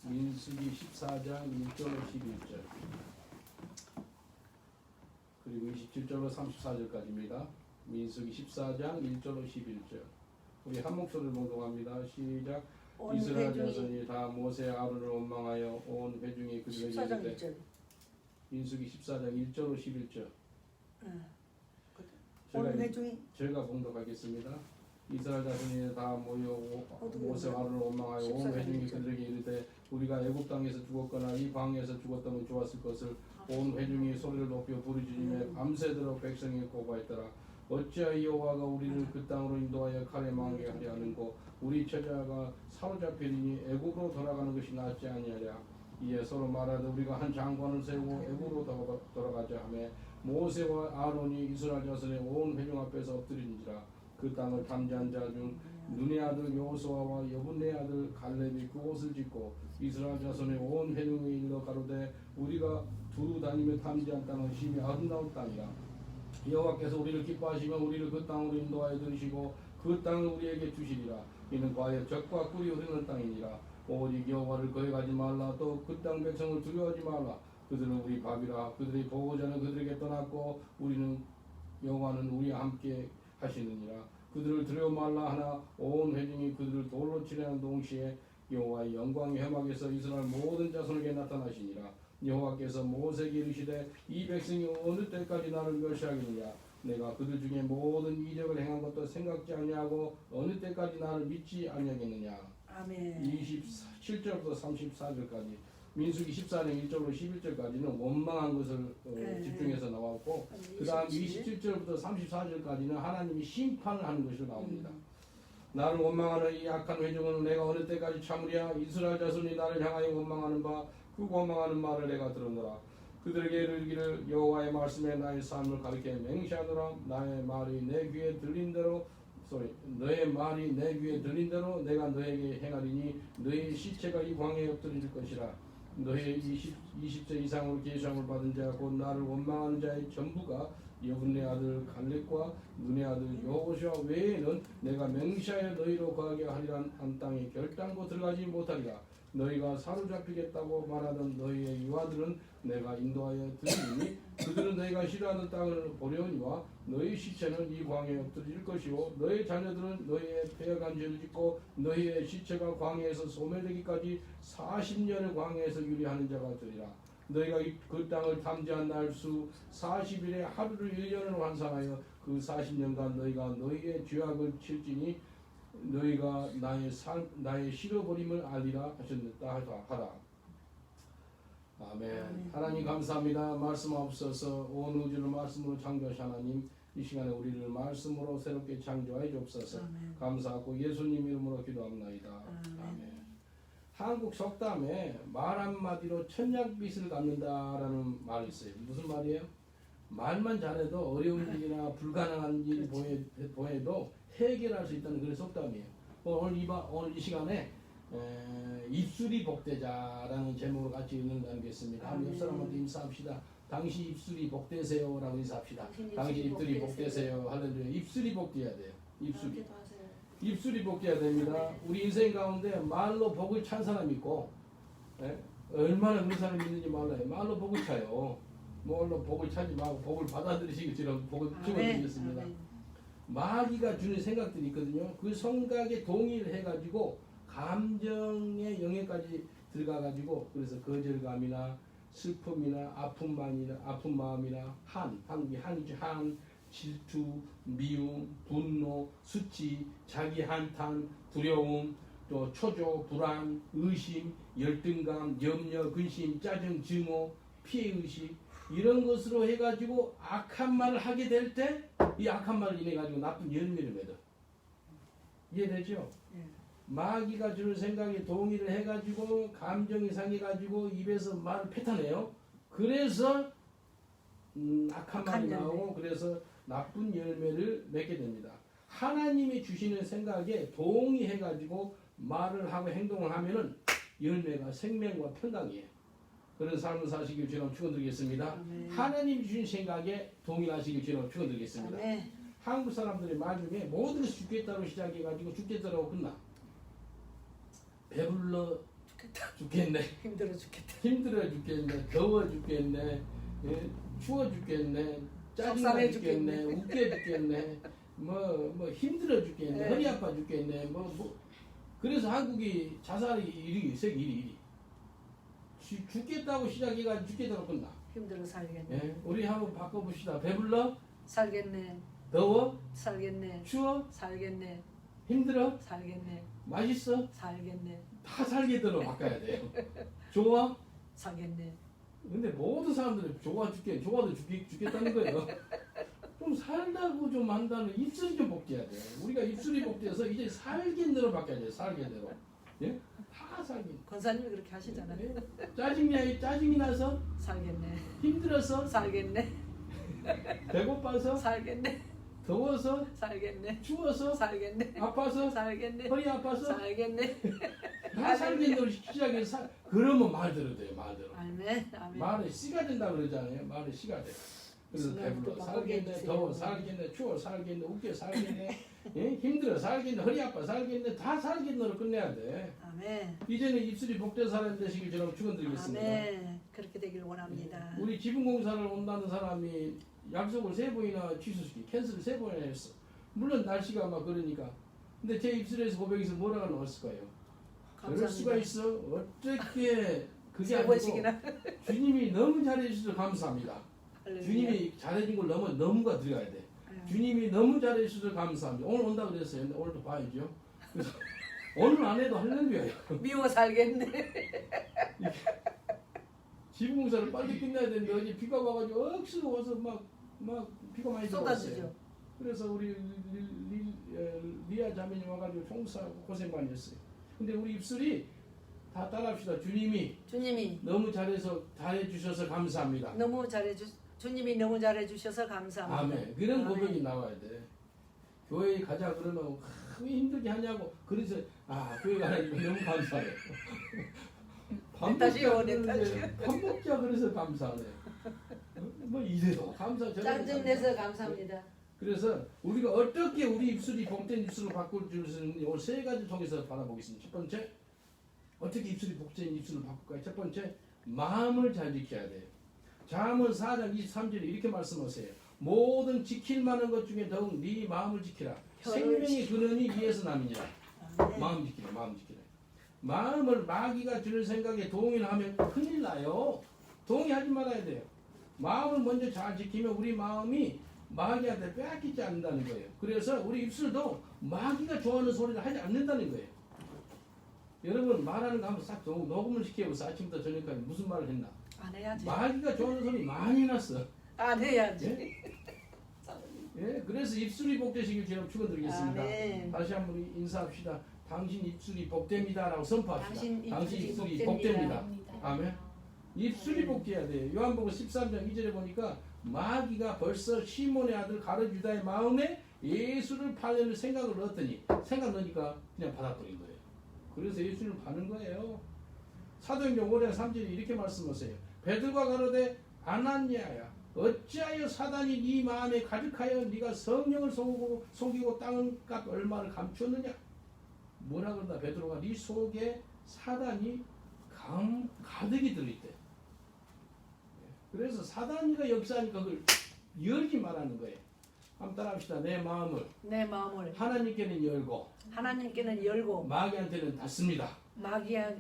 민수기 14장 1절로 11절 그리고 27절로 34절까지입니다. 민수기 14장 1절로 11절 우리 한 목소리를 봉독합니다. 시작. 이스라엘 자손이 다 모세 아론을 원망하여 온 회중이 그들에게 14장 이르되 1절. 민수기 14장 1절로 11절 온 회중이 제가 봉독하겠습니다. 이스라엘 자손이 다 모여 모세 아론을 원망하여 온 회중이 그들에게 이르되 우리가 애굽 땅에서 죽었거나 이 광야에서 죽었다면 좋았을 것을 온 회중이 소리를 높여 부르짖으며 밤새도록 백성이 고바했더라. 어찌하여 여호와가 우리를 그 땅으로 인도하여 칼에 망하게 하려 하는고 우리 처자가 사로잡히리니 애굽으로 돌아가는 것이 낫지 아니하랴. 이에 서로 말하되 우리가 한 장관을 세우고 애굽으로 돌아가자 하며 모세와 아론이 이스라엘 자손의 온 회중 앞에서 엎드린지라. 그 땅을 탐지한 자 중 눈의 아들 여호수아와 여분네 아들 갈렙이 그곳을 짓고 이스라엘 자손의 온 회중이 일러 가로되 우리가 두루 다니며 탐지한 땅은 심히 아름다운 땅이라. 여호와께서 우리를 기뻐하시면 우리를 그 땅으로 인도하여 들으시고 그 땅을 우리에게 주시리라. 이는 과연 젖과 꿀이 흐르는 땅이니라. 오직 여호와를 거역하지 말라. 또 그 땅 백성을 두려워하지 말라. 그들은 우리 밥이라. 그들의 보호자는 그들에게 떠났고 우리는 여호와는 우리와 함께 하시느니라. 그들을 두려워 말라 하나 온 회중이 그들을 돌로 치려는 동시에 여호와의 영광이 회막에서 이스라엘 모든 자손에게 나타나시니라. 여호와께서 모세에게 이르시되 이 백성이 어느 때까지 나를 멸시하겠느냐. 내가 그들 중에 모든 이적을 행한 것도 생각지 아니하고 어느 때까지 나를 믿지 아니하겠느냐. 아멘. 27절부터 34절까지 민수기 14장 1절로 11절까지는 원망한 것을 집중해서 나왔고 그 다음 27절부터 34절까지는 하나님이 심판을 하는 것으로 나옵니다. 나를 원망하는 이 악한 회중은 내가 어느 때까지 참으랴. 이스라엘 자손이 나를 향하여 원망하는 바 그 원망하는 말을 내가 들었노라. 그들에게 이르기를 여호와의 말씀에 나의 삶을 가리켜 맹세하노라. 너의 말이 내 귀에 들린 대로 내가 너에게 행하리니 너의 시체가 이 광야에 엎드릴 것이라. 너의 20세 이상으로 계시함을 받은 자 곧 나를 원망하는 자의 전부가 여분네 아들 갈렙과 눈의 아들 여호수아 외에는 내가 맹세하여 너희로 거하게 하리란 한 땅에 결단코 들어가지 못하리라. 너희가 사로잡히겠다고 말하던 너희의 유아들은 내가 인도하여 들으니 그들은 너희가 싫어하는 땅을 보려니와 너희 시체는 이 광야에 엎드릴 것이요 너희 자녀들은 너희의 패역한 죄를 짓고 너희의 시체가 광야에서 소멸되기까지 40년을 광야에서 유리하는 자가 되리라. 너희가 그 땅을 탐지한 날 수 40일에 하루를 1년을 환상하여 그 40년간 너희가 너희의 죄악을 칠지니 너희가 나의 싫어버림을 알리라 하셨다 하라. 아멘. 하나님 감사합니다. 말씀하옵소서. 온 우주를 말씀으로 창조하신 하나님 이 시간에 우리를 말씀으로 새롭게 창조하여 주옵소서. 감사하고 예수님 이름으로 기도합나이다. 아멘. 한국 속담에 말 한마디로 천냥빚을 갚는다라는 말이 있어요. 무슨 말이에요? 말만 잘해도 어려운 일이나 불가능한 일이 보여도 해결할 수 있다는 그런 속담이에요. 오늘 이 시간에 입술이 복되자라는 제목으로 같이 읽는 나누겠습니다. 한번 옆 사람한테 인사합시다. 당신 입술이 복되세요 라고 인사합시다. 당신 입술이 복되세요. 할렐루야. 입술이 복되어야 돼요. 입술이 복되어야 됩니다. 우리 인생 가운데 말로 복을 찬 사람이 있고 얼마나 그런 사람이 있는지 몰라요. 말로 복을 차요. 뭘로 복을 차지 말고 복을 받아들이시기처럼 복을 주어드리겠습니다. 마귀가 주는 생각들이 있거든요. 그 생각에 동의를 해가지고 감정의 영역까지 들어가가지고 그래서 거절감이나 슬픔이나 아픈 마음이나 한이죠. 질투, 미움, 분노, 수치, 자기 한탄, 두려움, 또 초조, 불안, 의심, 열등감, 염려, 근심, 짜증, 증오, 피해의식 이런 것으로 해가지고 악한 말을 하게 될 때 이 악한 말을 인해가지고 나쁜 열매를 맺어. 이해되죠? 마귀가 주는 생각에 동의를 해가지고 감정이 상해가지고 입에서 말을 뱉어내요. 그래서 악한 말이 나오고 그래서 나쁜 열매를 맺게 됩니다. 하나님이 주시는 생각에 동의해가지고 말을 하고 행동을 하면은 열매가 생명과 평강이에요. 그런 삶을 사시길 주님 축원드리겠습니다. 하나님 주신 생각에 동의하시길 주님 축원드리겠습니다. 한국 사람들의 말 중에 모든 것이 죽겠다로 시작해가지고 죽겠다라고 끝나. 배불러 죽겠네. 힘들어 죽겠다. 힘들어 죽겠네. 더워 죽겠네. 예? 추워 죽겠네. 짜증나 속상해 죽겠네. 웃겨 죽겠네. 뭐 힘들어 죽겠네. 네. 허리 아파 죽겠네. 그래서 한국이 자살이 1위, 세계 1위. 죽겠다고 시작해가지고 죽겠다고 끝나. 힘들어 살겠네. 예? 우리 한번 바꿔봅시다. 배불러? 살겠네. 더워? 살겠네. 추워? 살겠네. 힘들어? 살겠네. 맛있어? 살겠네. 다 살겠도록 바꿔야 돼요. 좋아? 살겠네. 근데 모든 사람들은 좋아도 죽겠다는 거예요. 좀 살다고 좀 한다는 입술이 좀 복제해야 돼요. 우리가 입술이 복제해서 이제 살겠네로 바꿔야 돼요. 살겠네로. 예? 다 살겠네. 권사님이 그렇게 하시잖아요. 예? 짜증이 나서? 살겠네. 힘들어서? 살겠네. 배고파서? 살겠네. 더워서? 살겠네. 추워서? 살겠네. 아파서? 살겠네. 허리 아파서? 살겠네. 다 살겠네로 시작해서 그러면 말 들어야 돼요. 말 들어. 아멘. 아멘. 말에 씨가 된다 그러잖아요. 말에 씨가 돼. 그래서 배불러 살겠네, 더워 살겠네, 추워 살겠네, 웃겨 살겠네, 예? 힘들어 살겠네, 허리 아파 살겠네, 다 살겠네로 끝내야 돼. 아멘. 이제는 입술이 복된 사람 되시길 저는 축원드리겠습니다. 아멘. 그렇게 되길 원합니다. 예. 우리 지붕공사를 온다는 사람이 약속을 3번이나 취소시키, 캔슬을 3번이나 했어. 물론 날씨가 막 그러니까. 근데 제 입술에서 고백에서 뭐라고 나왔을 거예요? 그럴 수가 있어? 어떻게 그게 아니고 주님이 너무 잘해주셔서 감사합니다. 주님이 잘해준 걸 너무가 들어가야 돼. 주님이 너무 잘해주셔서 감사합니다. 오늘 온다 그랬어요. 근데 오늘도 봐야죠. 그래서 오늘 안 해도 할렐루야예요. 미워 살겠네. 지붕공사를 빨리 끝내야 되는데 어제 비가 와가지고 억수로 와서 막 비가 많이 들어왔어요. 그래서 우리 리아 자매님 와가지고 총사하고 고생 많이 했어요. 근데 우리 입술이 다 따라합시다. 주님이 너무 잘해주셔서 감사합니다. 주님이 너무 잘해주셔서 감사합니다. 아멘. 그런 고백이 나와야 돼. 교회에 가자 그러면 왜 힘들게 하냐고. 그래서 교회 가니까 너무 감사해. 밥 먹자 그래서 감사하네. 뭐 이래도 감사. 짜증내서 감사합니다. 그래서 우리가 어떻게 우리 입술이 복된 입술로 바꿀 줄 있는지 오늘 3가지 통해서 바라보겠습니다. 첫 번째, 어떻게 입술이 복된 입술로 바꿀까요? 첫 번째, 마음을 잘 지켜야 돼요. 잠언 4장 23절에 이렇게 말씀하세요. 모든 지킬 만한 것 중에 더욱 네 마음을 지키라. 생명의 근원이 위에서 남이니라. 마음 지키라. 마음을 마귀가 주는 생각에 동의하면 큰일 나요. 동의하지 말아야 돼요. 마음을 먼저 잘 지키면 우리 마음이 마귀한테 빼앗기지 않는다는 거예요. 그래서 우리 입술도 마귀가 좋아하는 소리를 하지 않는다는 거예요. 여러분 말하는 거 한번 싹 녹음을 시켜보세요. 아침부터 저녁까지 무슨 말을 했나. 안 해야지. 마귀가 좋아하는 소리 많이 났어. 안 해야지. 예? 그래서 입술이 복되시길 제가 축원드리겠습니다. 아멘. 다시 한번 인사합시다. 당신 입술이 복됩니다라고 선포합시다. 당신 입술이 복됩니다. 아멘. 입술이 복돼야 돼요. 요한복음 13장 2절에 보니까 마귀가 벌써 시몬의 아들 가룟 유다의 마음에 예수를 팔려는 생각을 넣었더니 생각 넣으니까 그냥 받아버린 거예요. 그래서 예수를 파는 거예요. 사도행전 5장 3절에 이렇게 말씀하세요. 베드로가 가로되 아나니아야 어찌하여 사단이 네 마음에 가득하여 네가 성령을 속이고 땅값 얼마를 감추었느냐. 뭐라 그러나 베드로가 네 속에 사단이 가득이 들어있대. 그래서 사단이가 역사하니까 그걸 열지 말라는 거예요. 한번 따라합시다. 내 마음을 하나님께는 열고 마귀한테는 닫습니다. 아멘.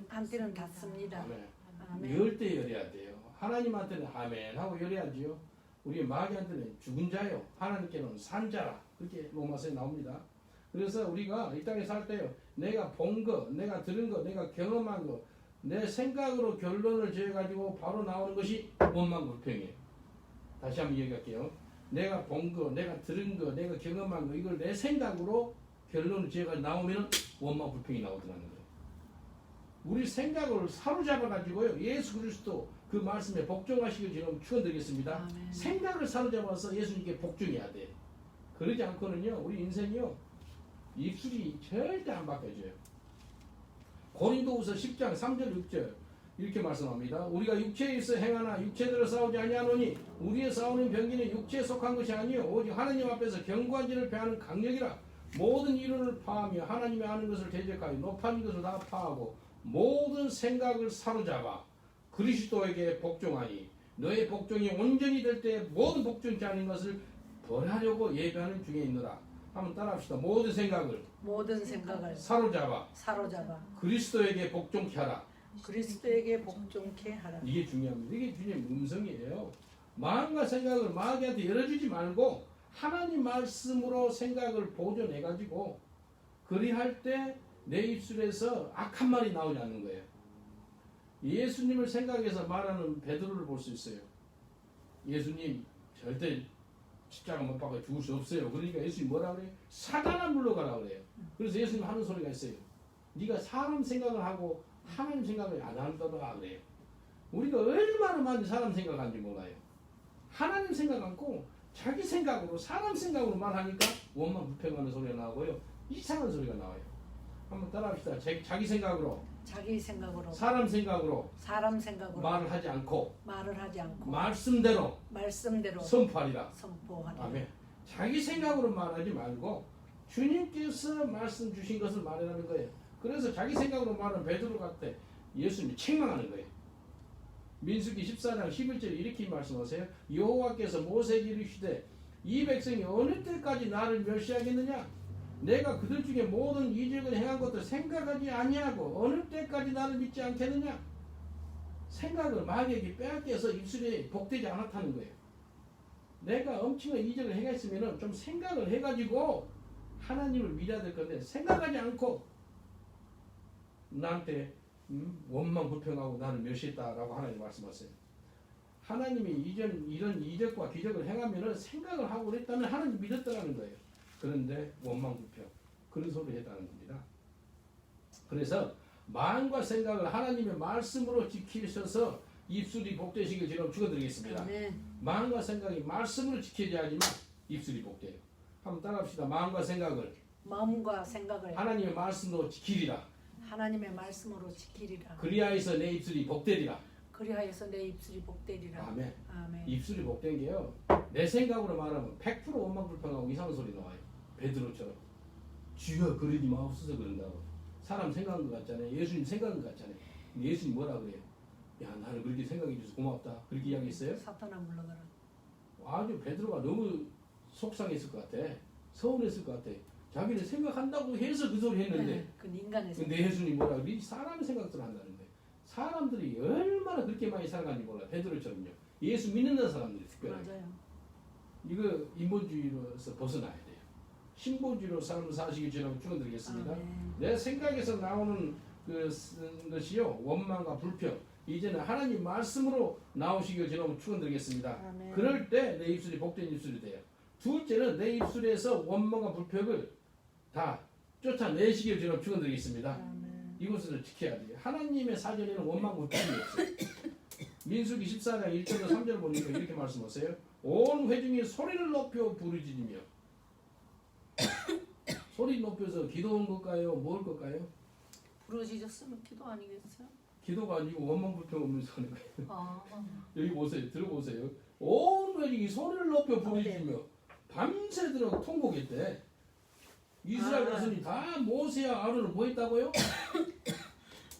열 때 열어야 돼요. 하나님한테는 아멘 하고 열어야지요. 우리 마귀한테는 죽은 자요, 하나님께는 산 자라. 그렇게 로마서에 나옵니다. 그래서 우리가 이 땅에 살 때요, 내가 본 거, 내가 들은 거, 내가 경험한 거, 내 생각으로 결론을 지어가지고 바로 나오는 것이 원망불평이에요. 다시 한번 얘기할게요. 내가 본 거, 내가 들은 거, 내가 경험한 거, 이걸 내 생각으로 결론을 지어가지고 나오면 원망불평이 나오더라는 거예요. 우리 생각을 사로잡아가지고요, 예수 그리스도 그 말씀에 복종하시길 지금 축원드리겠습니다. 아멘. 생각을 사로잡아서 예수님께 복종해야 돼. 그러지 않고는요, 우리 인생이요, 입술이 절대 안 바뀌어져요. 고린도후서 10장 3절 6절 이렇게 말씀합니다. 우리가 육체에 있어 행하나 육체대로 싸우지 아니하노니 우리의 싸우는 병기는 육체에 속한 것이 아니요 오직 하나님 앞에서 경관지를 패하는 강력이라. 모든 이론을 파하며 하나님이 아는 것을 대적하여 높아진 것을 다 파하고 모든 생각을 사로잡아 그리스도에게 복종하니 너의 복종이 온전히 될 때 모든 복종치 않은 것을 벌하려고 예배하는 중에 있노라. 한번 따라합시다. 모든 생각을 사로잡아 그리스도에게 복종케 하라. 그리스도에게 복종케 하라. 이게 중요합니다. 이게 주님 음성이에요. 마음과 생각을 마귀한테 열어주지 말고 하나님 말씀으로 생각을 보존해가지고 그리할 때 내 입술에서 악한 말이 나오지 않는 거예요. 예수님을 생각해서 말하는 베드로를 볼 수 있어요. 예수님 절대 십자가 못 박아 죽을 수 없어요. 그러니까 예수님 뭐라 그래요? 사단아 물러가라 그래요. 그래서 예수님 하는 소리가 있어요. 네가 사람 생각을 하고 하나님 생각을 안 한다더라 그래요. 우리가 얼마나 많이 사람 생각하는지 몰라요. 하나님 생각 않고 자기 생각으로 사람 생각으로 말하니까 원망 불평하는 소리가 나오고요. 이상한 소리가 나와요. 한번 따라합시다. 자기 생각으로 사람 생각으로 말을 하지 않고 말씀대로 선포하리라. 아멘. 자기 생각으로 말하지 말고 주님께서 말씀 주신 것을 말하는 거예요. 그래서 자기 생각으로 말하는 베드로 같아 예수님이 책망하는 거예요. 민수기 14장 11절에 이렇게 말씀하세요. 여호와께서 모세에게 이르시되 이 백성이 어느 때까지 나를 멸시하겠느냐? 내가 그들 중에 모든 이적을 행한 것을 생각하지 아니하고 어느 때까지 나를 믿지 않겠느냐? 생각을 마귀에게 빼앗겨서 입술에 복되지 않았다는 거예요. 내가 엄청난 이적을 행했으면 좀 생각을 해가지고 하나님을 믿어야 될 건데 생각하지 않고 나한테 원망 불평하고 나를 멸시했다라고 하나님 말씀하세요. 하나님이 이런 이적과 기적을 행하면 생각을 하고 그랬다면 하나님 믿었다는 거예요. 그런데 원망 불평 그런 소리를 했다는 겁니다. 그래서 마음과 생각을 하나님의 말씀으로 지키셔서 입술이 복되시길 제가 축원드리겠습니다. 마음과 생각이 말씀으로 지켜져야지만 입술이 복돼요. 한번 따라합시다. 마음과 생각을 하나님의 말씀으로 지키리라. 그리하여서 내 입술이 복되리라. 아멘. 입술이 복된 게요. 내 생각으로 말하면 100% 원망 불평하고 이상한 소리 나와요. 베드로처럼 주여 그러지 마옵소서 그런다고. 사람 생각한 것 같잖아요. 예수님 생각한 것 같잖아요. 예수님 뭐라 그래요? 야 나를 그렇게 생각해 줘서 고맙다. 그렇게 이야기했어요? 사탄아 물러가라. 아주 베드로가 너무 속상했을 것 같아. 서운했을 것 같아. 자기는 생각한다고 해서 그 소리 했는데 근데 예수님 뭐라 그래? 사람의 생각들 한다는 거예요. 사람들이 얼마나 그렇게 많이 살아가는지 몰라. 베드로처럼요. 예수 믿는 사람들이 특별하게. 맞아요. 이거 인본주의로서 벗어나야 돼요. 신본주의로 삶을 사시기 전에 축원드리겠습니다. 내 생각에서 나오는 것이요 원망과 불평 이제는 하나님 말씀으로 나오시기 전에 축원드리겠습니다. 그럴 때 내 입술이 복된 입술이 돼요. 둘째는 내 입술에서 원망과 불평을 다 쫓아내시기 전에 축원드리겠습니다. 이것을 지켜야 돼요. 하나님의 사전에는 원망 불평이 없어요. 민수기 14장 1절과 3절을 보니까 이렇게 말씀하세요. 온 회중이 소리를 높여 부르짖으며 소리 높여서 기도한 걸까요? 뭘 걸까요? 부르짖었으면 기도 아니겠어요? 기도가 아니고 원망 불평 없는 하는 거예요. 여기 보세요. 들어보세요. 온 회중이 소리를 높여 부르짖으며 밤새도록 통곡했대. 이스라엘 자손이 다 모세와 아론을 뭐 했다고요?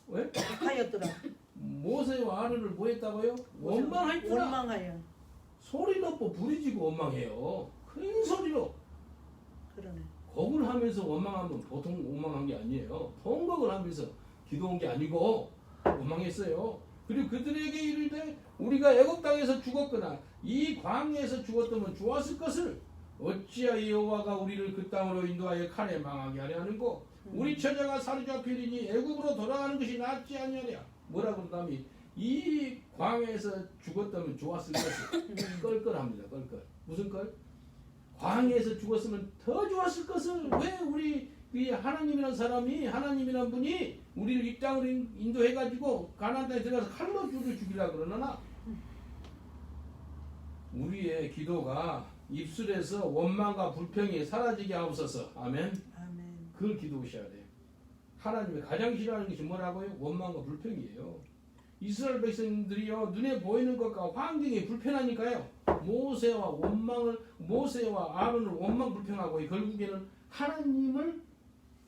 왜? 하였더라. 모세와 아론을 뭐 했다고요? 원망했더라. 원망하여. 소리 높고 부르짖고 원망해요. 큰 소리로. 그러네. 곡을 하면서 원망하면 보통 원망한 게 아니에요. 통곡을 하면서 기도한 게 아니고 원망했어요. 그리고 그들에게 이르되 우리가 애굽 땅에서 죽었거나 이 광야에서 죽었다면 좋았을 것을 어찌하여 여호와가 우리를 그 땅으로 인도하여 칼에 망하게 하려 하는고 우리 처자가 사로잡히리니 애굽으로 돌아가는 것이 낫지 아니하랴. 뭐라 그러다니 이 광야에서 죽었다면 좋았을 것을 껄껄합니다. 껄껄. 무슨 껄? 광야에서 죽었으면 더 좋았을 것을 왜 우리 하나님이란 사람이 하나님이란 분이 우리를 이 땅으로 인도해가지고 가나안 땅에 들어가서 칼로 죽이려고 그러나 우리의 기도가 입술에서 원망과 불평이 사라지게 하옵소서. 아멘. 그걸 기도하셔야 돼요. 하나님이 가장 싫어하는 것이 뭐라고요? 원망과 불평이에요. 이스라엘 백성들이요 눈에 보이는 것과 환경이 불편하니까요 모세와 아론을 원망 불평하고 결국에는 하나님을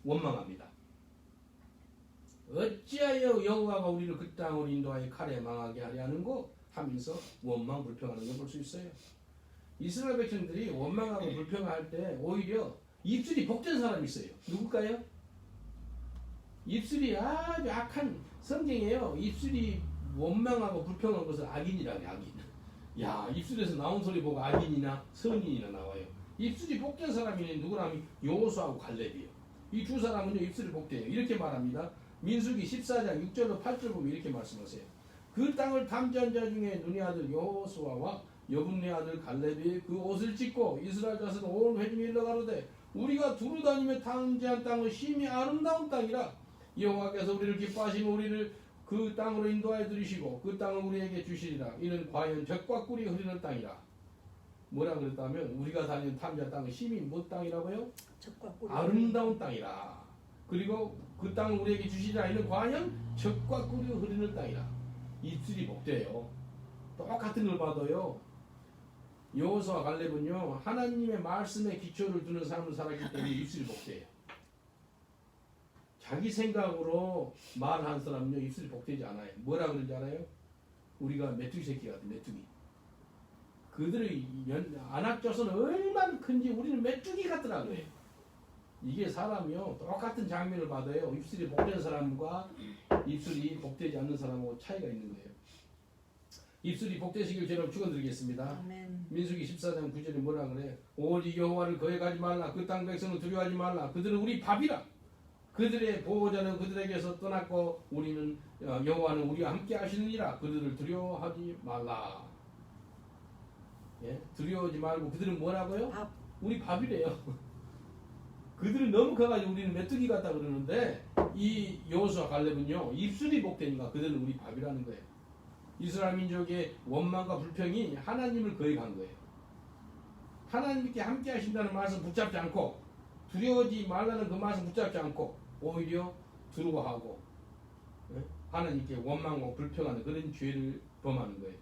원망합니다. 어찌하여 여호와가 우리를 그 땅으로 인도하여 칼에 망하게 하려 하는고 하면서 원망 불평하는 걸 볼 수 있어요. 이스라엘 백성들이 원망하고 불평할 때 오히려 입술이 복된 사람이 있어요. 누굴까요? 입술이 아주 악한 성경이에요. 입술이 원망하고 불평한 것을 악인이라고 해요. 악인. 야, 입술에서 나온 소리 보고 악인이나 선인이나 나와요. 입술이 복된 사람이 누구라면 여호수아하고 갈렙이에요. 이 두 사람은요 입술이 복돼요. 이렇게 말합니다. 민수기 14장 6절로 8절 보면 이렇게 말씀하세요. 그 땅을 탐지한 자 중에 눈의 아들 여호수아와 여분네 아들 갈렙이 그 옷을 찢고 이스라엘 자손 온 회중이 일러가로되 우리가 두루 다니며 탐지한 땅은 심히 아름다운 땅이라 여호와께서 우리를 기뻐하시며 우리를 그 땅으로 인도하여 들이시고 그 땅을 우리에게 주시리라. 이는 과연 젖과 꿀이 흐르는 땅이라. 뭐라 그랬다면 우리가 다니는 탐지한 땅은 심히 뭐 땅이라고요? 젖과 꿀이 아름다운 땅이라. 그리고 그 땅을 우리에게 주시리라. 이는 과연 젖과 꿀이 흐르는 땅이라. 입술이 복돼요. 똑같은 걸 봐도요. 여호수아 갈렙은요 하나님의 말씀에 기초를 두는 삶을 살았기 때문에 입술이 복돼요. 자기 생각으로 말하는 사람은요 입술이 복되지 않아요. 뭐라 그러는지 알아요? 우리가 메뚜기 새끼 같은 메뚜기. 그들의 안악조선은 얼마나 큰지 우리는 메뚜기 같더라 그래요. 이게 사람이요 똑같은 장면을 받아요. 입술이 복된 사람과 입술이 복되지 않는 사람하고 차이가 있는 거예요. 입술이 복되시길 저는 축원드리겠습니다. 아멘. 민수기 14장 9절에 뭐라 그래? 오직 여호와를 거역하지 말라. 그 땅 백성을 두려워하지 말라. 그들은 우리 밥이라. 그들의 보호자는 그들에게서 떠났고 우리는 여호와는 우리와 함께 하시느니라. 그들을 두려워하지 말라. 예? 두려워하지 말고 그들은 뭐라고요? 밥. 우리 밥이래요. 그들은 너무 커가지고 우리는 메뚜기 같다 그러는데 이 여호수아 갈렙은요 입술이 복되니까 그들은 우리 밥이라는 거예요. 이스라엘 민족의 원망과 불평이 하나님을 거역한 거예요. 하나님께 함께 하신다는 말씀 붙잡지 않고 두려워하지 말라는 그 말씀 붙잡지 않고 오히려 두려워하고 하나님께 원망하고 불평하는 그런 죄를 범하는 거예요.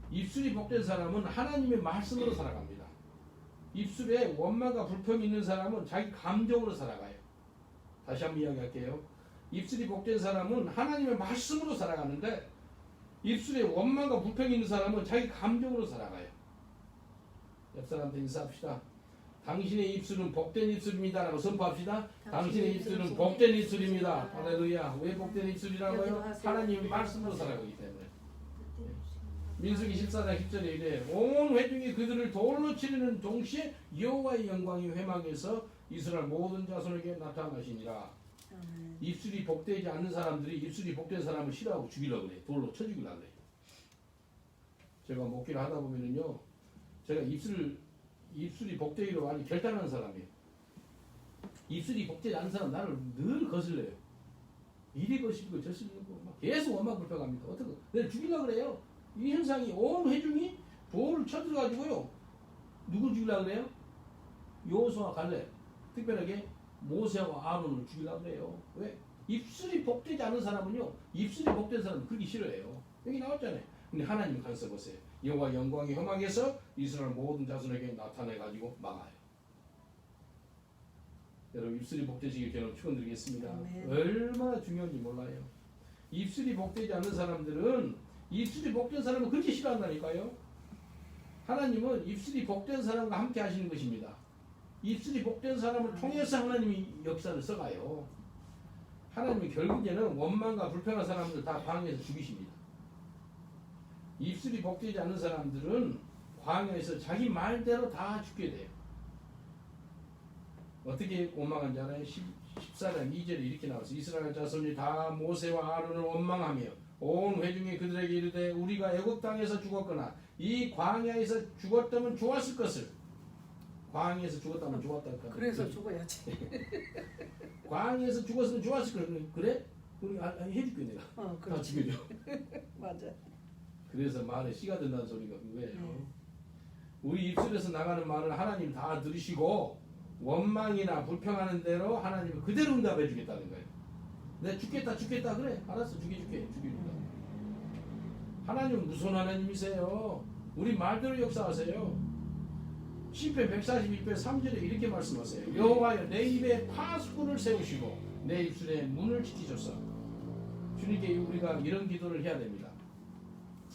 입술이 복된 사람은 하나님의 말씀으로 살아갑니다. 입술에 원망과 불평이 있는 사람은 자기 감정으로 살아가요. 다시 한번 이야기할게요. 입술이 복된 사람은 하나님의 말씀으로 살아가는데 입술에 원망과 불평이 있는 사람은 자기 감정으로 살아가요. 옆 사람한테 인사합시다. 당신의 입술은 복된 입술입니다 라고 선포합시다. 당신의 입술은 복된 입술입니다. 할렐루야. 왜 복된 입술이라고요? 하나님의 말씀으로 살아가기 때문에. 민수기 14장 10절에 이래 온 회중이 그들을 돌로 치르는 동시에 여호와의 영광이 회막에서 이스라엘 모든 자손에게 나타나시니라. 입술이 복되지 않는 사람들이 입술이 복된 사람을 싫어하고 죽이려고 그래. 돌로 쳐 죽이려고 그래. 제가 목기를 하다 보면은요 제가 입술이 복되기로 아주 결단하는 사람이에요. 입술이 복되지 않는 사람 나를 늘 거슬려요. 이리 거슬리고 저슬리고 막 계속 원망 불평합니다. 어떻게 내가 죽이려고 그래요. 이 현상이 온 회중이 돌을 쳐들어가지고요 누굴 죽이려고 그래요? 여호수아 갈렙 특별하게 모세와 아론을 죽이려고 그래요. 왜? 입술이 복되지 않은 사람은요 입술이 복된 사람은 그렇게 싫어해요. 여기 나왔잖아요. 근데 하나님 간섭 보세요. 여호와 영광이 험하게서 이스라엘 모든 자손에게 나타내가지고 막아요. 여러분 입술이 복되시길 저는 축원드리겠습니다. 얼마나 중요한지 몰라요. 입술이 복되지 않는 사람들은 입술이 복된 사람은 그렇게 싫어한다니까요. 하나님은 입술이 복된 사람과 함께 하시는 것입니다. 입술이 복된 사람을 통해서 하나님이 역사를 써가요. 하나님이 결국에는 원망과 불평한 사람들 다 광야에서 죽이십니다. 입술이 복되지 않는 사람들은 광야에서 자기 말대로 다 죽게 돼요. 어떻게 원망한지 알아요? 14장 2절에 이렇게 나와서 이스라엘 자손이 다 모세와 아론을 원망하며 온 회중이 그들에게 이르되 우리가 애굽 땅에서 죽었거나 이 광야에서 죽었다면 좋았을 것을. 광야에서 죽었다면 좋았다. 그래서 죽어야지. 광야에서 죽었으면 좋았을 걸. 그래? 우리 해줄게 내가. 다 그렇지. 죽여줘. 맞아. 그래서 말에 씨가 된다는 소리가 그거예요. 우리 입술에서 나가는 말을 하나님 다 들으시고 원망이나 불평하는 대로 하나님은 그대로 응답해 주겠다는 거예요. 내가 죽겠다 그래. 알았어 죽여줄게. 하나님은 무서운 하나님이세요. 우리 말대로 역사하세요. 시편 142편 3절에 이렇게 말씀하세요. 여호와여 내 입에 파수꾼을 세우시고 내 입술의 문을 지키소서. 주님께 우리가 이런 기도를 해야 됩니다.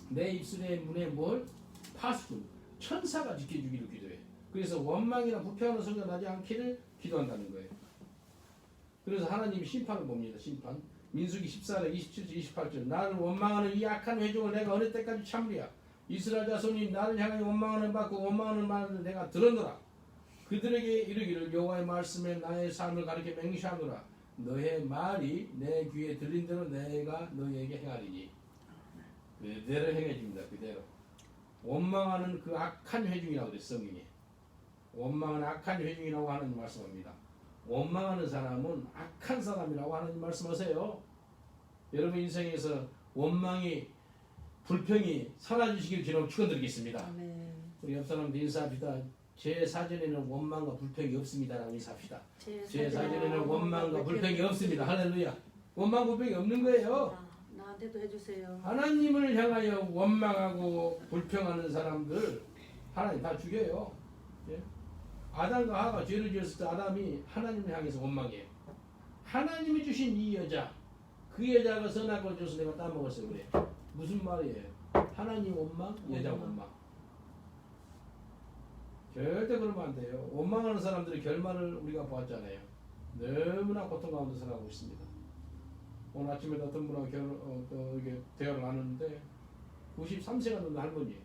내 입술의 문에 뭘? 파수꾼, 천사가 지켜주기를 기도해. 그래서 원망이나 부패하는 소리가 나지 않기를 기도한다는 거예요. 그래서 하나님이 심판을 봅니다. 심판. 민수기 14장 27절 28절 나를 원망하는 이 악한 회중을 내가 어느 때까지 참으랴. 이스라엘 자손이 나를 향하여 원망하는 받고 원망하는 말을 내가 들었노라. 그들에게 이르기를 여호와의 말씀에 나의 삶을 가르쳐 맹시하노라. 너의 말이 내 귀에 들린 대로 내가 너에게 행하리니. 그대로 행해줍니다. 그대로. 원망하는 그 악한 회중이라고 그랬어요. 성경에. 원망하는 악한 회중이라고 하는 말씀합니다. 원망하는 사람은 악한 사람이라고 하는 말씀하세요. 여러분 인생에서 원망이 불평이 사라지시길 기도로 축원드리겠습니다. 아멘. 우리 옆 사람들 인사합시다. 제 사전에는 원망과 불평이 없습니다라고 인사합시다. 제 사전에는 원망과 불평이 없습니다. 할렐루야. 원망 불평이 없는 거예요. 나한테도 해주세요. 하나님을 향하여 원망하고 불평하는 사람들 하나님 다 죽여요. 예? 아담과 하와가 죄를 지었을 때 아담이 하나님을 향해서 원망해요. 하나님이 주신 이 여자, 그 여자가 선한 걸 줘서 내가 따먹었어요. 그래. 무슨 말이에요? 하나님 원망, 여자 원망. 절대 그러면 안 돼요. 원망하는 사람들의 결말을 우리가 보았잖아요. 너무나 고통 가운데 살아가고 있습니다. 오늘 아침에 어떤 분하고 이게 대화를 나누는데 93세가 넘는 할머니예요.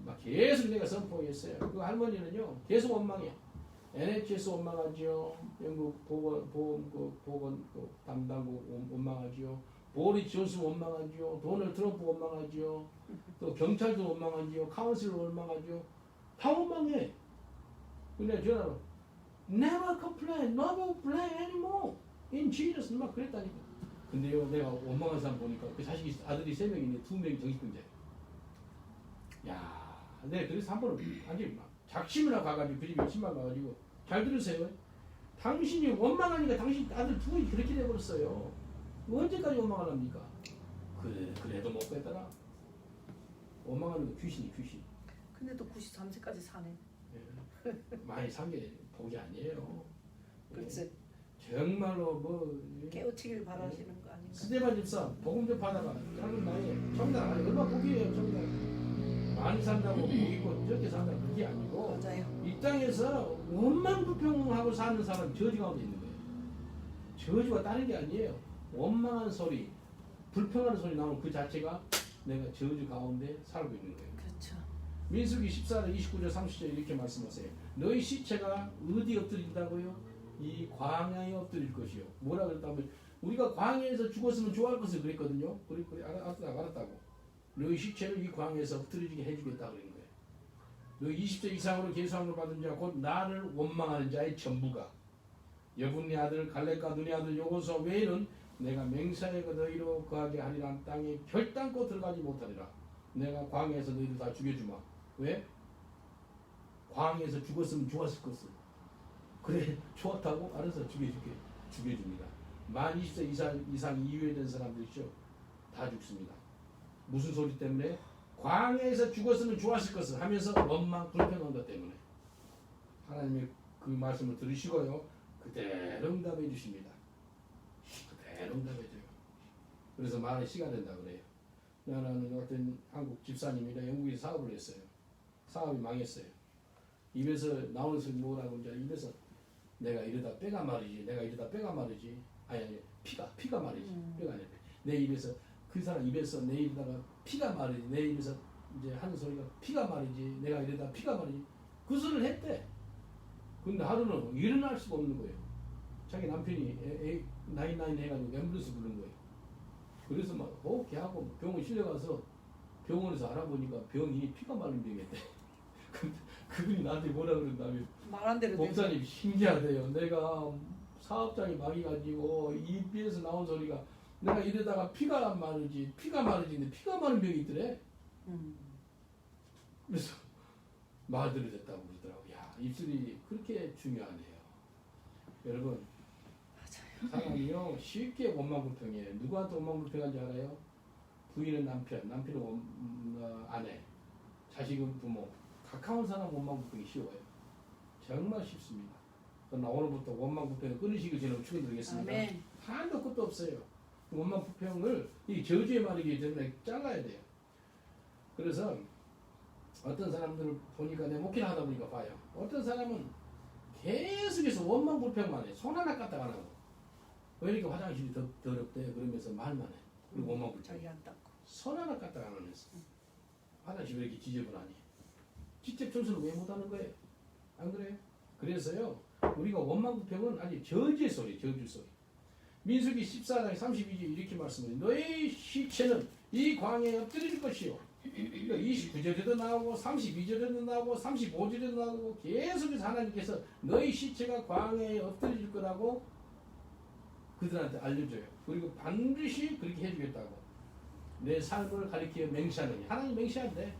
막 계속 내가 선포했어요. 그 할머니는요 계속 원망해요. NHS 원망하지요. 영국 보건 담당국 원망하지요. 보리스 존슨 원망하지요. 도널드 트럼프 원망하지요. 또 경찰도 원망하지요. 카운슬 원망하지요. 다 원망해. 근데 전화로 Never complain, never complain anymore. In Jesus 막 그랬다니까. 근데요 내가 원망한 사람 보니까 그 자식이 아들이 3명인데 2명이 정신병자예요. 야. 네, 그래서 한 번은 완전히 막 작심이나 가가지고 그 집에 신발 가가지고 잘 들으세요. 당신이 원망하니까 당신 아들 두 분이 그렇게 돼버렸어요. 언제까지 원망을 합니까? 그래도 못 뺐더라. 원망하는 거 귀신이 귀신. 근데도 93세까지 사네. 예. 많이 산 게 복이 아니에요. 글쎄. 정말로 뭐 깨우치길 바라시는 거 아닌가? 스테반 집사 복음 접하다가 젊은 나이에 청당 아니 얼마 복이에요 청당. 많이 산다고 복 있고 적게 산다고 그게 아니고 맞아요. 이 땅에서 원망 불평하고 사는 사람이 저주 가운데 있는 거예요. 저주가 다른 게 아니에요. 원망한 소리, 불평하는 소리 나오는 그 자체가 내가 저주 가운데 살고 있는 거예요. 그렇죠. 민수기 14장 29절 30절 이렇게 말씀하세요. 너희 시체가 어디 엎드린다고요? 이 광야에 엎드릴 것이요. 뭐라 그랬다면 우리가 광야에서 죽었으면 좋아할 것을 그랬거든요. 그래 알았다고. 너희 시체를 이 광야에서 엎드리게 해주겠다 그런 거예요. 너희 20세 이상으로 계수함을 받은 자 곧 나를 원망하는 자의 전부가 여분네 아들 갈렙과 눈의 아들 여호수아 외에는 내가 맹세하여 너희로 거하게 하리라. 땅에 결단코 들어가지 못하리라. 내가 광야에서 너희들 다 죽여주마. 왜? 광야에서 죽었으면 좋았을 것을. 그래 좋았다고? 알아서 죽여줍니다. 만 20세 이상 이후에 된 사람들이죠. 다 죽습니다. 무슨 소리 때문에? 광야에서 죽었으면 좋았을 것을 하면서 원망 불평한 것 때문에. 하나님의 그 말씀을 들으시고요. 그대로 응답해 주십니다. 그대로 응답해 줘요. 그래서 말에 시간 된다 그래요. 나는 어떤 한국 집사님이라 영국에서 사업을 했어요. 사업이 망했어요. 입에서 나오는 소리 뭐라고 이제 입에서 내가 이러다 빼가 말이지. 아니 피가 말이지. 뼈가 아니라 내 입에서 그 사람 입에서 내 입에다가 피가 말이지. 내 입에서 이제 하는 소리가 피가 말이지. 내가 이러다 피가 말이지. 그 소리를 했대. 근데 하루는 일어날 수가 없는 거예요. 자기 남편이 나인 해가지고 앰뷸런스 부른 거예요. 그래서 막 걔하고 병원 실려가서 병원에서 알아보니까 병이 피가 마른 병이었대. 근데 그분이 나한테 뭐라 그런다면 말한 대로 목사님 신기하대요. 내가 사업장이 망해가지고 입에서 나온 소리가 내가 이러다가 피가 마르는데 피가 마른 병이 있더래. 그래서 말들을 듣다고 그러더라고. 야, 입술이 그렇게 중요하네요. 여러분, 사람이요 쉽게 원망불평해요. 누구한테 원망불평한지 알아요? 부인은 남편은 아내, 자식은 부모. 가까운 사람 원망불평이 쉬워요. 정말 쉽습니다. 그러나 오늘부터 원망 불평을 끊으시길 저는 축원드리겠습니다. 아멘. 한도 끝도 없어요. 원망 불평을 이 저주의 말이기 때문에 잘라야 돼요. 그래서 어떤 사람들을 보니까 내 목회를 하다 보니까 봐요. 어떤 사람은 계속해서 원망 불평만 해. 손 하나 까딱 안 하고. 왜 이렇게 화장실이 더럽대? 그러면서 말만 해. 그리고 원망 불평. 자기 안 닦고. 손 하나 까딱 안 하면서. 화장실 왜 이렇게 지저분하니? 직접 청소를 왜 못하는 거예요? 안 그래요? 그래서요. 우리가 원망 불평은 아주 저주의 소리, 저주 소리. 민수기 14장 32절 이렇게 말씀해요. 너희 시체는 이 광야에 엎드릴 것이요. 29절에도 나오고 32절에도 나오고 35절에도 나오고 계속해서 하나님께서 너희 시체가 광야에 엎드릴 거라고 그들한테 알려줘요. 그리고 반드시 그렇게 해주겠다고. 내 삶을 가리켜 맹세하느니 하나님 맹세한대.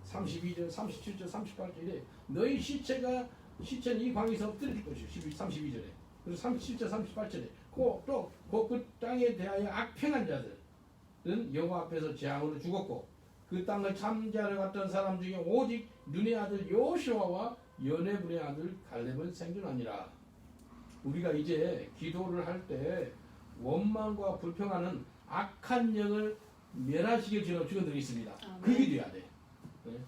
32절, 37절, 38절에 너희 시체는 이 광야에서 엎드릴 것이요. 32절에. 그리고 37절, 38절에 그 땅에 대하여 악평한 자들은 여호와 앞에서 재앙으로 죽었고 그 땅을 참지하러 갔던 사람 중에 오직 눈의 아들 요시와와 여네분의 아들 갈렙은 생존하니라. 우리가 이제 기도를 할 때 원망과 불평하는 악한 영을 멸하시길 저는 축원드리겠습니다. 그 기도해야 돼. 네.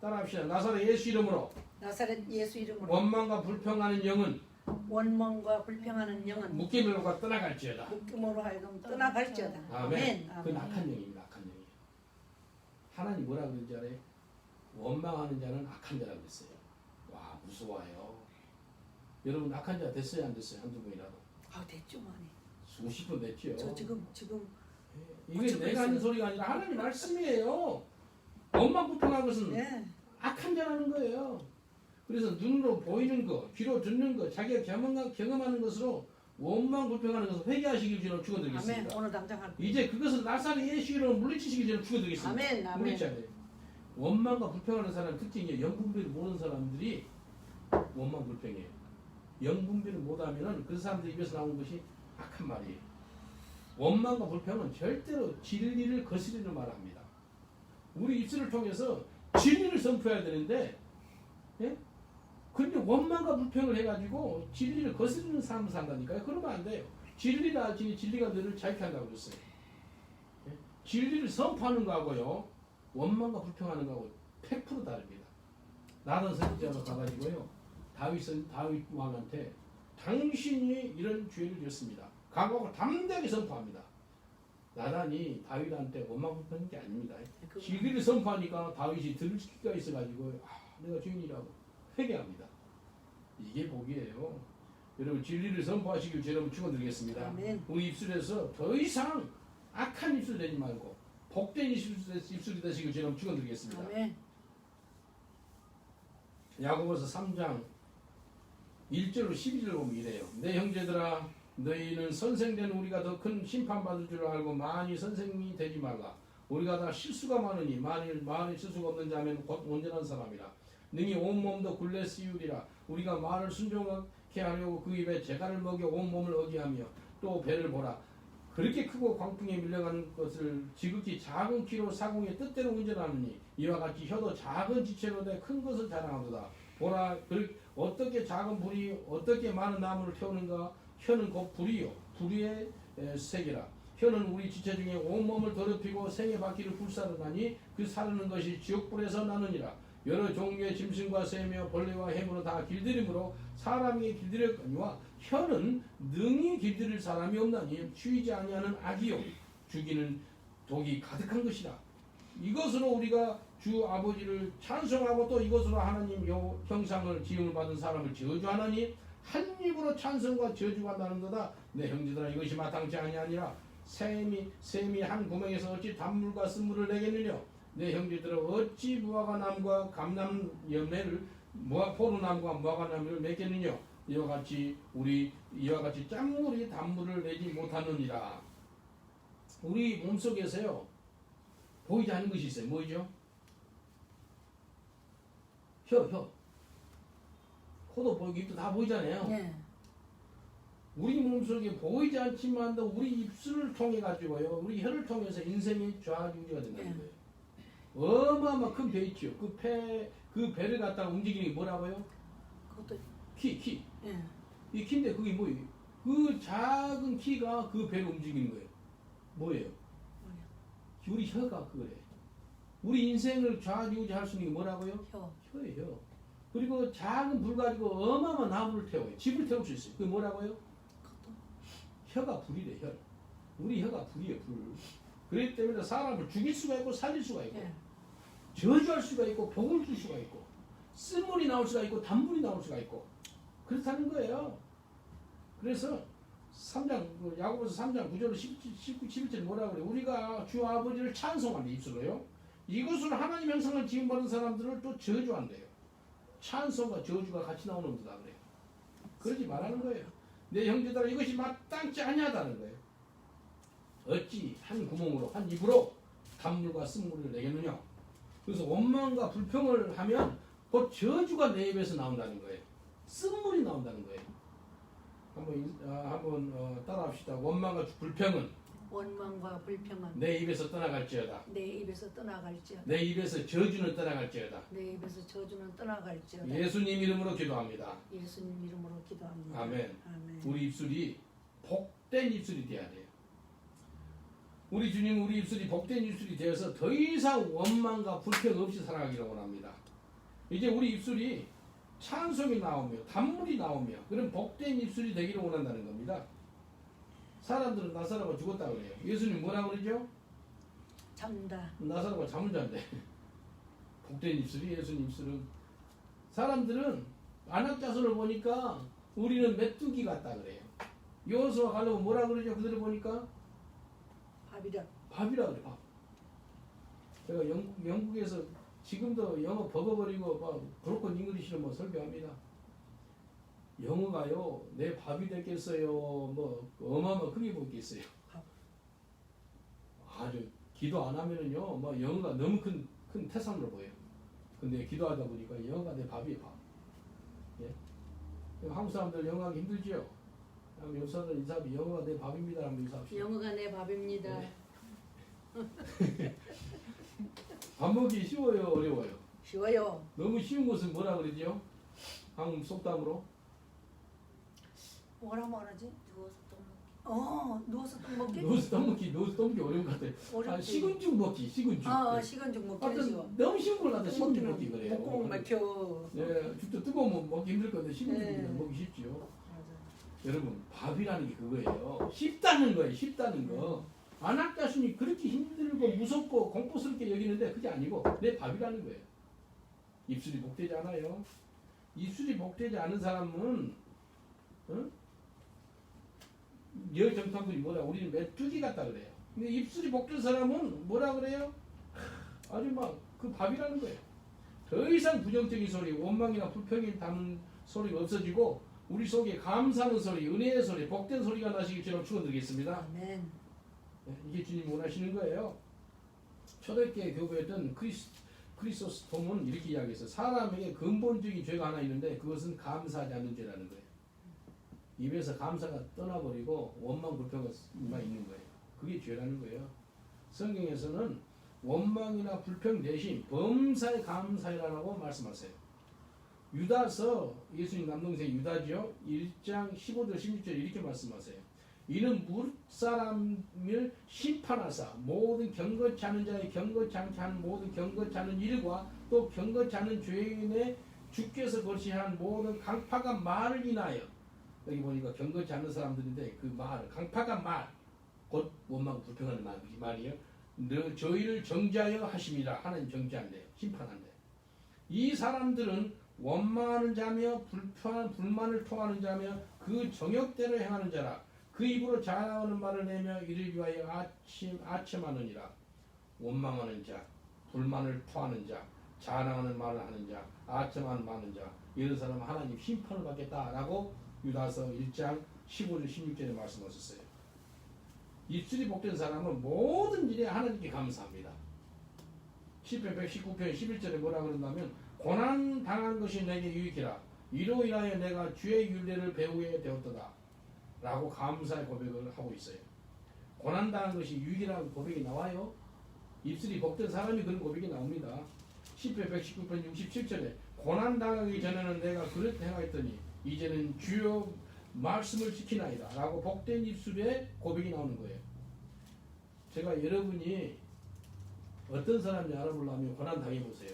따라합시다. 나사렛 예수 이름으로 나사렛 예수 이름으로 원망과 불평하는 영은 원망과 불평하는 영은 묶임으로 떠나갈지어다. 묶임으로 하여금 떠나갈지어다. 아멘. 아멘. 그건 악한 영입니다. 악한 영이에요. 하나님 뭐라 그런지 알아요? 원망하는 자는 악한 자라고 그랬어요. 와 무서워요. 여러분 악한 자 됐어요 안 됐어요? 한두 번이라도. 아 됐죠 많이. 수십 번 됐죠. 저 지금 이게 내가 하는 소리가 아니라 하나님 말씀이에요. 원망 불평한 것은 네. 악한 자라는 거예요. 그래서 눈으로 보이는 거, 귀로 듣는 거, 자기가 경험하는 것으로 원망 불평하는 것을 회개하시길 저는 아멘. 축원드리겠습니다. 오늘 당장 할. 이제 그것을 나사렛 예수 이름으로 물리치시길 저는 축원드리겠습니다. 아멘. 아멘. 물리쳐야 돼요. 원망과 불평하는 사람 특징이 영분별을 모르는 사람들이 원망 불평해요. 영분별을 못하면은 그 사람들 입에서 나오는 것이 악한 말이에요. 원망과 불평은 절대로 진리를 거스르는 말을 합니다. 우리 입술을 통해서 진리를 선포해야 되는데, 예? 근데 원망과 불평을 해가지고 진리를 거스르는 삶을 산다니까요. 그러면 안 돼요. 진리라 할지니 진리가 너를 자유케 한다고 그랬어요. 예? 진리를 선포하는 거하고요, 원망과 불평하는 거하고 100% 다릅니다. 나단 선지자로 가가지고요, 다윗 왕한테 당신이 이런 죄를 지었습니다. 각오하고 담대하게 선포합니다. 나단이 다윗한테 원망 불평한 게 아닙니다. 진리를 선포하니까 다윗이 들을 기가 있어가지고 내가 죄인이라고 회개합니다. 이게 복이에요. 여러분 진리를 선포하시길 여러분 축원드리겠습니다. 아멘. 우리 입술에서 더 이상 악한 입술 되지 말고 복된 입술이 되시길 여러분 축원드리겠습니다. 아멘. 야고보서 3장 1절로 12절 보면 이래요. 내 형제들아 너희는 선생된 우리가 더 큰 심판받을 줄 알고 많이 선생이 되지 말라. 우리가 다 실수가 많으니 만일 실수가 없는 자면 곧 온전한 사람이라. 능히 온몸도 굴레 씌우리라. 우리가 말을 순종하게 하려고 그 입에 재갈을 먹여 온몸을 어기하며 또 배를 보라. 그렇게 크고 광풍에 밀려간 것을 지극히 작은 키로 사공의 뜻대로 운전하느니 이와 같이 혀도 작은 지체로 돼 큰 것을 자랑하도다. 보라 어떻게 작은 불이 어떻게 많은 나무를 태우는가. 혀는 곧 불이요 불의 색이라. 혀는 우리 지체 중에 온몸을 더럽히고 생의 바퀴를 불사르나니 그 사르는 것이 지옥불에서 나느니라. 여러 종류의 짐승과 새며 벌레와 해무로 다 길들이므로 사람이 길들였거니와 혀는 능히 길들일 사람이 없나니 쉬지 아니하는 악이요 죽이는 독이 가득한 것이라. 이것으로 우리가 주 아버지를 찬송하고 또 이것으로 하나님 형상을 지음을 받은 사람을 저주하나니 한 입으로 찬송과 저주가 나는도다. 내 형제들아 이것이 마땅치 아니하니라. 샘이 한 구멍에서 어찌 단물과 쓴물을 내겠느냐. 내 형제들아 어찌 무화과 나무가 감람 열매를 포도나무가 무화과 나무를 맺겠느냐. 이와 같이 짠물이 단물을 내지 못하느니라. 우리 몸속에서요 보이지 않는 것이 있어요. 뭐죠? 혀. 코도 보이고 입도 다 보이잖아요. 네. 우리 몸속에 보이지 않지만도 우리 입술을 통해 가지고요, 우리 혀를 통해서 인생이 좌지우지가 된다는 거예요. 어마어마 큰 배 있죠. 그 배를 갖다가 움직이는 게 뭐라고요? 그것도 키. 예. 이 키인데 그게 뭐예요? 그 작은 키가 그 배를 움직이는 거예요. 뭐예요? 뭐냐? 우리 혀가 그래. 우리 인생을 좌지우지할 수 있는 게 뭐라고요? 혀. 혀예요. 그리고 작은 불 가지고 어마어마한 나무를 태워요. 집을 태울 수 있어요. 그게 뭐라고요? 그것도. 혀가 불이래, 혀. 우리 혀가 불이에요, 불. 그렇기 때문에 사람을 죽일 수가 있고 살릴 수가 있고 예. 저주할 수가 있고 복을 줄 수가 있고 쓴물이 나올 수가 있고 단물이 나올 수가 있고 그렇다는 거예요. 그래서 3장 야고보서 3장 9절 19, 11절 뭐라 그래? 우리가 주 아버지를 찬송한다 입술로요. 이것으로 하나님 형상을 지음받은 사람들을 또 저주한대요. 찬송과 저주가 같이 나오는 거다 그래요. 그러지 말라는 거예요. 내 형제들아 이것이 마땅치 아니하다는 거예요. 어찌 한 구멍으로 한 입으로 단물과 쓴물을 내겠느냐. 그래서 원망과 불평을 하면 곧 저주가 내 입에서 나온다는 거예요. 쓴물이 나온다는 거예요. 한번 따라합시다. 원망과 불평은 원망과 불평은 내 입에서 떠나갈지어다. 내 입에서 떠나갈지어다. 내 입에서 저주는 떠나갈지어다. 내 입에서 저주는 떠나갈지어다. 예수님 이름으로 기도합니다. 예수님 이름으로 기도합니다. 아멘. 아멘. 우리 입술이 복된 입술이 돼야 돼요. 우리 주님 우리 입술이 복된 입술이 되어서 더 이상 원망과 불평 없이 살아가기를 원합니다. 이제 우리 입술이 찬송이 나오며 단물이 나오며 그런 복된 입술이 되기를 원한다는 겁니다. 사람들은 나사로가 죽었다 그래요. 예수님 뭐라 그러죠? 잠다. 나사로가 잠을 잔대. 복된 입술이 예수님 입술은 사람들은 안악자손을 보니까 우리는 메뚜기 같다 그래요. 여호수아 갈렙은 뭐라 그러죠? 그들을 보니까 밥이라. 밥이라 그래. 밥. 제가 영국에서 지금도 영어 버거버리고 막 브로큰 잉글리시로 뭐 설교합니다. 영어가요 내 밥이 됐겠어요. 뭐 어마어마 크게 먹겠어요. 아주 기도 안 하면은요 뭐 영어가 너무 큰 태산으로 보여요. 근데 기도하다 보니까 영어가 내 밥이에요. 밥. 예? 한국 사람들 영어하기 힘들지요. 옆 사람들 이 사람이 영어가 내 밥입니다. 하면 인사합시다. 영어가 내 밥입니다. 네. 밥 먹기 쉬워요, 어려워요? 쉬워요. 너무 쉬운 것은 뭐라 그러죠? 한국 속담으로 뭐라 말하지? 누워서 떡 먹기. 누워서 떡 먹기? 누워서 떡 먹기 어려운 것 같아요. 어렵지. 식은죽 먹기, 식은죽. 식은죽 먹기 하여튼 쉬워. 너무 쉬운 걸 갖다 식은죽 먹기 그래요. 목구멍 막혀. 예, 죽도 뜨거우면 먹기 힘들 건데 식은죽 네. 먹기 쉽지요. 맞아. 여러분 밥이라는 게 그거예요. 쉽다는 거예요. 쉽다는 거. 안악자손이 그렇게 힘들고 무섭고 공포스럽게 여기는데 그게 아니고 내 밥이라는 거예요. 입술이 복되지 않아요. 입술이 복되지 않은 사람은 여정탐들이 뭐라 우리는 메뚜기 같다 그래요. 근데 입술이 복된 사람은 뭐라 그래요? 아주 막 그 밥이라는 거예요. 더 이상 부정적인 소리, 원망이나 불평이 담은 소리가 없어지고 우리 속에 감사하는 소리, 은혜의 소리, 복된 소리가 나시길 저는 축원드리겠습니다. 아멘. 이게 주님 원하시는 거예요. 초대교회 교부였던 크리소스톰은 이렇게 이야기했어요. 사람에게 근본적인 죄가 하나 있는데 그것은 감사하지 않는 죄라는 거예요. 입에서 감사가 떠나버리고 원망 불평만 있는 거예요. 그게 죄라는 거예요. 성경에서는 원망이나 불평 대신 범사에 감사해라라고 말씀하세요. 유다서 예수님 남동생 유다죠. 1장 15절 16절 이렇게 말씀하세요. 이는 무릇 사람을 심판하사 모든 경거치 않은 자의 경거치 않게 한 모든 경거치 않은 일과 또 경거치 않은 죄인의 주께서 거시한 모든 강팍한 말을 인하여 여기 보니까 경거치 않은 사람들인데 그 말, 강팍한 말 곧 원망 불평하는 말이에요. 저희를 정죄하여 하심이라. 하나님 정죄한대요. 심판한대요. 이 사람들은 원망하는 자며 불만을 토하는 자며 그 정욕대로 행하는 자라. 그 입으로 자랑하는 말을 내며 이를 위하여 아첨하느니라. 원망하는 자, 불만을 토하는 자, 자랑하는 말을 하는 자, 아첨하는 많은 자, 이런 사람은 하나님 심판을 받겠다라고 유다서 1장 15절 16절에 말씀하셨어요. 입술이 복된 사람은 모든 일에 하나님께 감사합니다. 시편 119편 11절에 뭐라 그런다면 고난 당한 것이 내게 유익이라. 이로 인하여 내가 주의 율례를 배우게 되었도다. 라고 감사의 고백을 하고 있어요. 고난 당한 것이 유익이라는 고백이 나와요. 입술이 복된 사람이 그런 고백이 나옵니다. 시편 119편 67절에 고난 당하기 전에는 내가 그렇게 행하였더니 이제는 주여 말씀을 지키나이다 라고 복된 입술에 고백이 나오는 거예요. 제가 여러분이 어떤 사람인지 알아보려면 고난 당해보세요.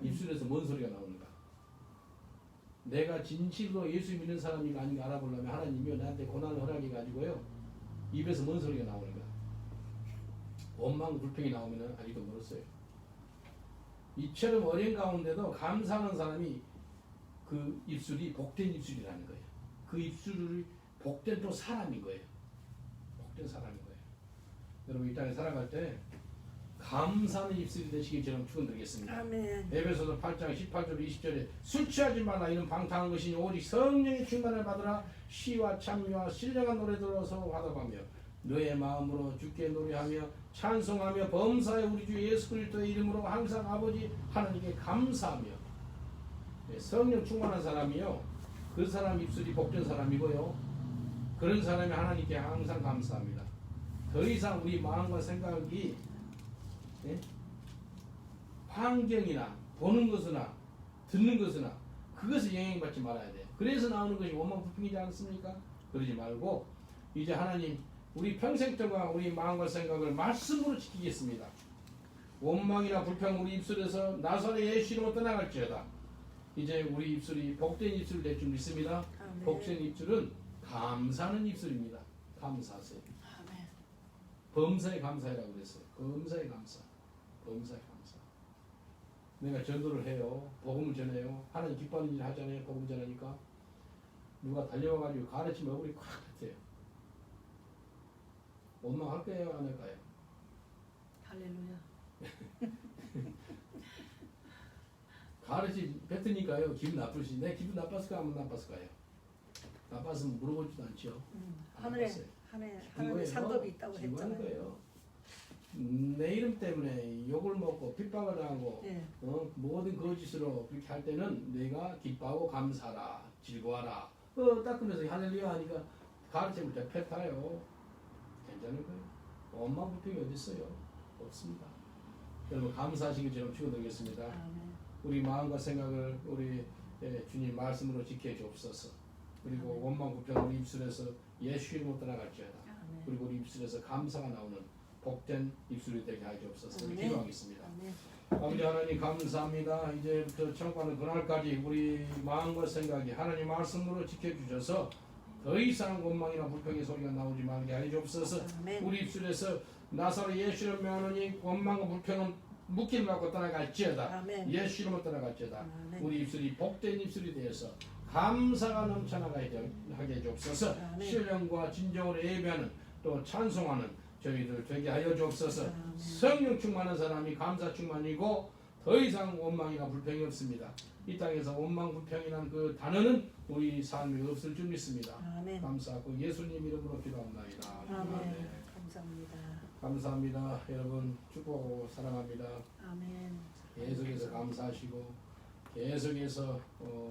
입술에서 뭔 소리가 나오는가. 내가 진실로 예수 믿는 사람인가 아닌가 알아보려면 하나님이 나한테 고난을 허락해가지고요, 입에서 뭔 소리가 나오는가. 원망 불평이 나오면 아직도 멀었어요. 이처럼 어려운 가운데도 감사하는 사람이 그 입술이 복된 입술이라는 거예요. 그 입술이 복된 또 사람인 거예요. 복된 사람인 거예요. 여러분 이 땅에 살아갈 때 감사하는 입술이 되시길 저는 축원드리겠습니다. 아멘. 에베소서 8장 18절 20절에 술 취하지 말라 이는 방탕한 것이니 오직 성령의 충만을 받으라. 시와 찬미와 신령한 노래 들어서 화답하며 너의 마음으로 주께 노래하며 찬송하며 범사에 우리 주 예수 그리스도의 이름으로 항상 아버지 하나님께 감사하며. 성령 충만한 사람이요, 그 사람 입술이 복된 사람이고요, 그런 사람이 하나님께 항상 감사합니다. 더 이상 우리 마음과 생각이 환경이나 보는 것이나 듣는 것이나 그것을 영향받지 말아야 돼요. 그래서 나오는 것이 원망 불평이지 않습니까? 그러지 말고 이제 하나님 우리 평생 동안 우리 마음과 생각을 말씀으로 지키겠습니다. 원망이나 불평 우리 입술에서 나사렛 예수 이름으로 떠나갈지어다. 이제 우리 입술이 복된 입술을 낼 줄 믿습니다. 아멘. 복된 입술은 감사하는 입술입니다. 감사하세요. 아멘. 범사에 감사해라고 그랬어요. 범사에 감사. 범사에 감사. 내가 전도를 해요. 복음을 전해요. 하나님 기뻐하는 일 하잖아요. 복음 전하니까. 누가 달려와가지고 가르치면 얼굴이 콱 같아요. 원망할 거예요? 안 할까요? 할렐루야. 가르치 뱉으니까요. 기분 나쁘시. 내 기분 나빴을까? 안 나빴을까요? 나빴으면 물어보지도 않죠. 하늘에 하늘에 상급이 있다고 기부하는 했잖아요. 거예요. 내 이름 때문에 욕을 먹고 핍박을 당하고 네. 모든 거짓으로 그렇게 할 때는 내가 기뻐하고 감사하라, 즐거워하라. 따끔해서 할렐루야 하니까 가르침을 다 뱉어요. 괜찮은 거예요. 원망 불평이 어디 있어요? 없습니다. 여러분 감사하시길 저는 축원드리겠습니다. 아멘. 우리 마음과 생각을 우리 주님 말씀으로 지켜 주옵소서. 그리고 원망 불평 우리 입술에서 예수 이름으로 떠나갈지어다. 아멘. 그리고 우리 입술에서 감사가 나오는 복된 입술이 되게 하여 주옵소서. 아멘. 기도하겠습니다. 아멘. 아버지 하나님 감사합니다. 이제부터 청구하는 그날까지 우리 마음과 생각이 하나님 말씀으로 지켜주셔서 더 이상 원망이나 불평의 소리가 나오지 말게 하여 주옵소서. 아멘. 우리 입술에서 나사렛 예수를 명하노니 원망과 불평은 묶임 받고 떠나갈지어다. 아멘. 예수 이름으로 떠나갈지어다. 아멘. 우리 입술이 복된 입술이 되어서 감사가 넘쳐나게 하게 해주옵소서. 아멘. 신령과 진정으로 예배하는 또 찬송하는 저희들 되게 하여 주옵소서. 아멘. 성령 충만한 사람이 감사 충만이고 더 이상 원망이나 불평이 없습니다. 이 땅에서 원망 불평이라는 그 단어는 우리 삶에 없을 줄 믿습니다. 아멘. 감사하고 예수님 이름으로 기도합니다. 아멘. 감사합니다. 감사합니다. 여러분 축복하고 사랑합니다. 아멘. 계속해서 감사하시고 계속해서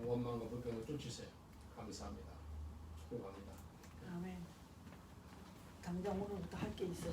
원망과 불평을 쫓으세요. 감사합니다. 축복합니다. 아멘. 당장 오늘부터 할 게 있어요.